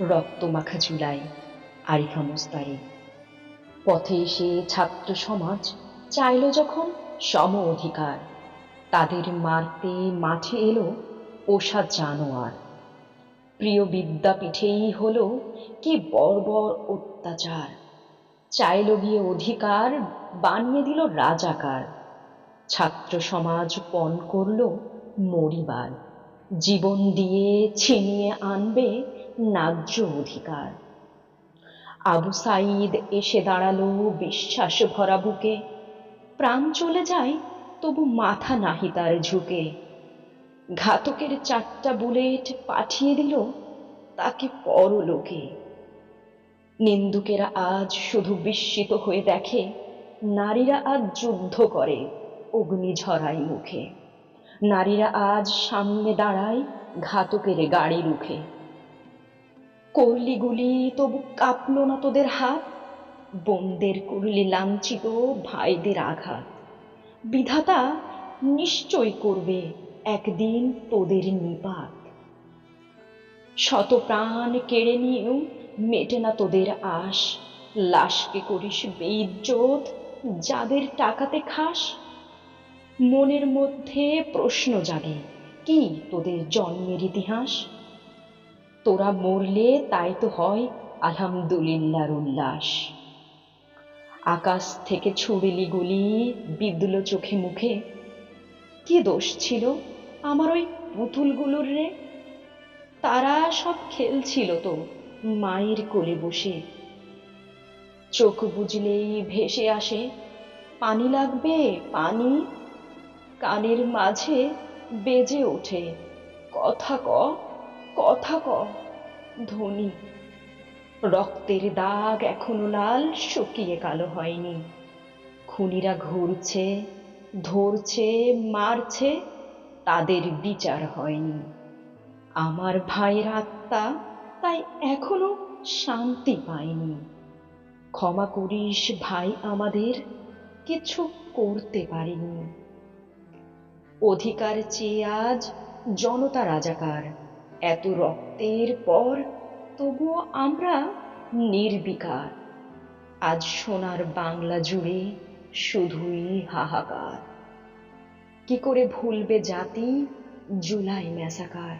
রক্তমাখা জুলাই, আরিফা মুস্তারি। পথে এসে ছাত্র সমাজ চাইল যখন সম অধিকার, তাদের মারতে মাঠে এলো পোষা জানোয়ার। প্রিয় বিদ্যাপীঠেই হলো কি বর্বর অত্যাচার, চাইল গিয়ে অধিকার, বানিয়ে দিল রাজাকার। ছাত্র সমাজ পণ করল মরিবার, জীবন দিয়ে ছিনিয়ে আনবে ন্যায্য অধিকার। আবু সাঈদ এসে দাঁড়ালো বিশ্বাস ভরা বুকে, প্রাণ চলে যায় তবু মাথা নাহি তার ঝুঁকে। ঘাতকের 4টা বুলেট পাঠিয়ে দিল তাকে পরলোকে। নিন্দুকেরা আজ শুধু বিস্মিত হয়ে দেখে, নারীরা আজ যুদ্ধ করে অগ্নিঝরায় মুখে। নারীরা আজ সামনে দাঁড়ায় ঘাতকের গাড়ি রুখে। করলি গুলি তবু কাঁপলো না তোদের হাত, বোনদের করলি লাঞ্ছিত, ভাইদের আঘাত। বিধাতা নিশ্চয় করবে একদিন তোদের নিপাত। শত প্রাণ কেড়ে নিয়েও মেটে না তোদের আশ, লাশকে করিস বেইজ্জত যাদের টাকাতে খাস। মনের মধ্যে প্রশ্ন জাগে, কি তোদের জন্মের ইতিহাস? তোরা মরলে তাই তো হয় আলহামদুলিল্লাহর উল্লাস। আকাশ থেকে ছুড়িলি গুলি বিঁধল চোখে মুখে, কি দোষ ছিল আমার ওই পুতুলগুলোর রে? তারা সব খেলছিল তো মায়ের কোলে বসে। চোখ বুজলেই ভেসে আসে, পানি লাগবে পানি। কানের মাঝে বেজে ওঠে, কথা ক, কথা ক ধ্বনি। রক্তের দাগ এখনো লাল, শুকিয়ে কালো হয়নি। খুনিরা ঘুরছে, ধরছে, মারছে, তাদের বিচার হয়নি। আমার ভাইয়ের আত্মা তাই এখনো শান্তি পায়নি। ক্ষমা করিস ভাই আমাদের, কিছু করতে পারিনি। অধিকার চেয়ে আজ জনতা রাজাকার, এত রক্তের পর তবুও আমরা নির্বিকার। আজ সোনার বাংলা জুড়ে শুধুই হাহাকার। কি করে ভুলবে জাতি জুলাই ম্যাসাকার?